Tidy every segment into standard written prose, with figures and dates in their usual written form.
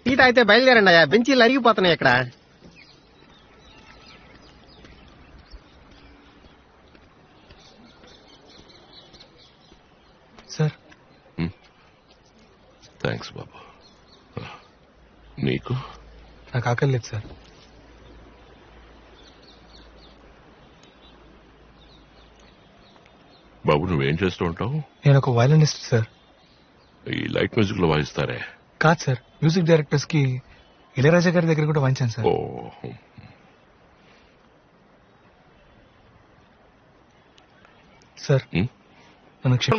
Tea తాగితే బయలుదేరండి అయ్యా, బెంచీలు అరిగిపోతున్నాయి ఇక్కడ. సార్. థ్యాంక్స్ బాబు. నీకు? నాకు ఆకలి లేదు సార్. బాబు నువ్వేం చేస్తూ ఉంటావు? నేను ఒక వయలినిస్ట్ సార్. ఈ లైట్ మ్యూజిక్ లో వాయిస్తారే? కాదు సార్, మ్యూజిక్ డైరెక్టర్స్ కి ఇళయరాజా గారి దగ్గర కూడా వాయించాను సార్. సార్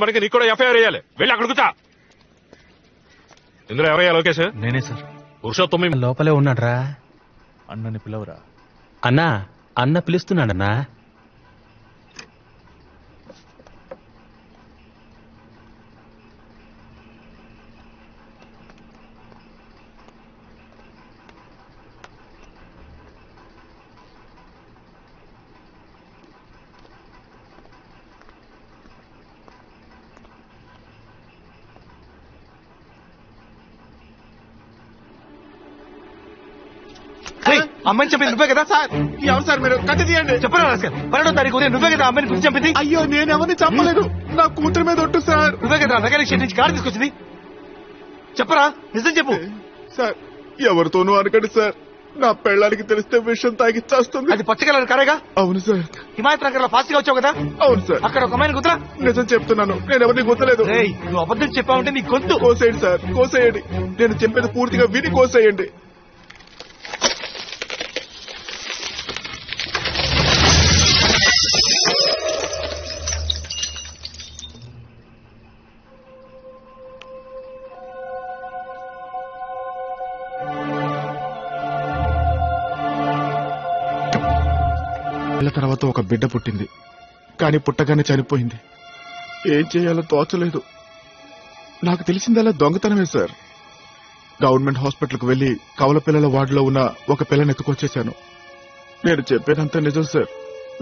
మనకి నీకు కూడా ఎఫ్ఐఆర్ వేయాలి. వెళ్ళి అక్కడ కూర్చో. ఇందులో ఎవరయ్యా లోకేష్? నేనే సార్. పురుషోత్తమ లోపలే ఉన్నాడ్రా. అన్నని పిలవరా. అన్నా, అన్న పిలుస్తున్నాడన్నా. అమ్మాయిని చెప్పింది నువ్వే కదా సార్? ఎవరు సార్ మీరు? కత్తి తీయండి. చెప్పరా సార్, 12వ తారీఖు నువ్వే కదా అమ్మాయిని గురించి చెప్పింది? అయ్యో నేను ఎవరిని చంపలేదు, నా కూతురు మీద ఒట్టు సార్. నువ్వే కదా మెకానిక్ షెడ్ నుంచి కారు తీసుకొచ్చింది? చెప్పరా, నిజం చెప్పు సార్. ఎవరితోనూ అనకండి సార్, నా పెళ్ళానికి తెలిస్తే విషయం తాగిచ్చేస్తుంది. అది పచ్చ కలర్ కారేగా? అవును సార్. హిమాయత్ నగర్ లో ఫాస్ట్ గా వచ్చావు కదా? అవును సార్. అక్కడ ఒక అమ్మాయిని గుర్తురా? నిజం చెప్తున్నాను, నేను ఎవరిని గుర్తలేదు. నువ్వు అబద్ధం చెప్పావంటే నీ గొంతు కోసేయండి సార్, కోసేయండి. నేను చెప్పేది పూర్తిగా విని కోసేయండి. తర్వాత ఒక బిడ్డ పుట్టింది, కానీ పుట్టగానే చనిపోయింది. ఏం చేయాలో తోచలేదు. నాకు తెలిసిందల్లా దొంగతనమే సార్. గవర్నమెంట్ హాస్పిటల్కి వెళ్లి కవల పిల్లల వార్డులో ఉన్న ఒక పిల్లని ఎత్తుకొచ్చేశాను. నేను చెప్పేదంతా నిజం సార్.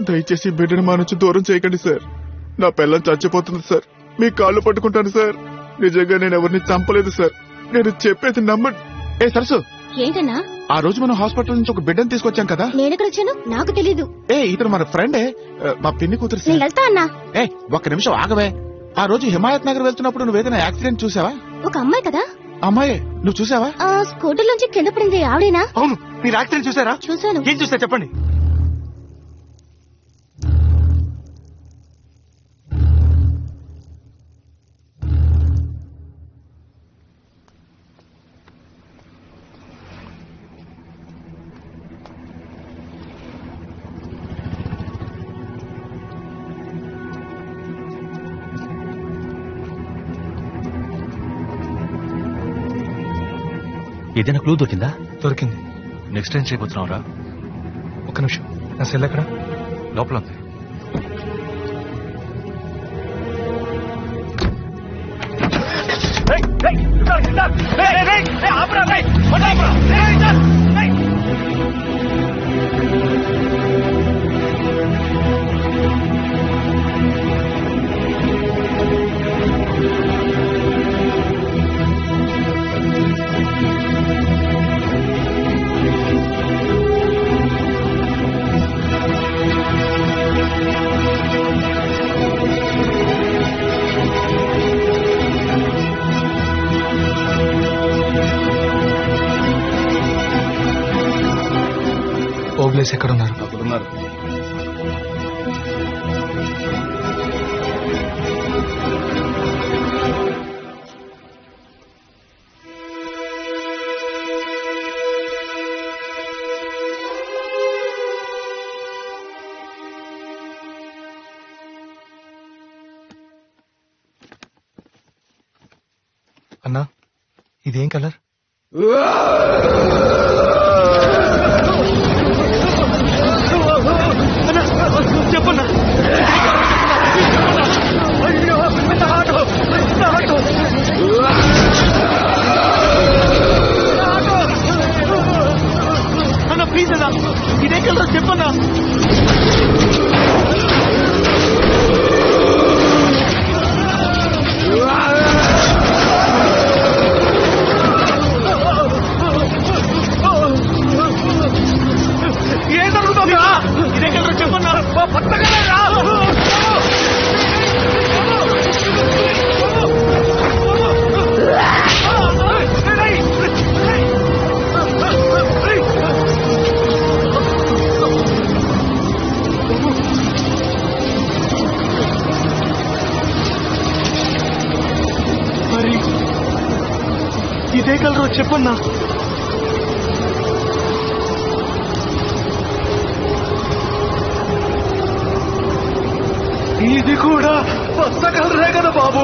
దయచేసి బిడ్డను మా నుంచి దూరం చేయకండి సార్. నా పిల్లని చచ్చిపోతుంది సార్. మీ కాళ్ళు పట్టుకుంటాను సార్. నిజంగా నేను ఎవరిని చంపలేదు సార్. నేను చెప్పేది నమ్మండి. ఏ సరసు, ఏంటన్నా? ఆ రోజు మనం హాస్పిటల్ నుంచి ఒక బిడ్డను తీసుకొచ్చాం కదా? నేనెక్కడ వచ్చాను? నాకు తెలీదు. ఇతను మన ఫ్రెండే, మా పిన్ని కూతురు. నేను వెళ్తా అన్నా. ఒక్క నిమిషం ఆగవే. ఆ రోజు హిమాయత్ నగర్ వెళ్తున్నప్పుడు నువ్వేదైనా యాక్సిడెంట్ చూసావా? ఒక అమ్మాయి కదా? అమ్మాయి నువ్వు చూసావా? స్కూటర్ నుంచి కింద పడింది ఆవిడేనా? అవును. మీరు యాక్సిడెంట్ చూసారా? చూసాను. ఏం చూసా చెప్పండి. ఏదైనా క్లూ దొరికిందా? దొరికింది. నెక్స్ట్ టైం చేయబోతున్నావురా? ఒక్క నిమిషం, నా సెల్ ఎక్కడ? లోపల ఉంది. ఓబ్లేస్ ఎక్కడున్నారు? అక్కడున్నారు. అన్నా, ఇదేం కలర్? చెప్పన్నా. అన్న ప్లీజ్ అన్నా, ఇదే కలర్ చెప్పన్నా. చేయగలరో చెప్పన్నా. ఇది కూడా బతకగలరే కదా బాబు.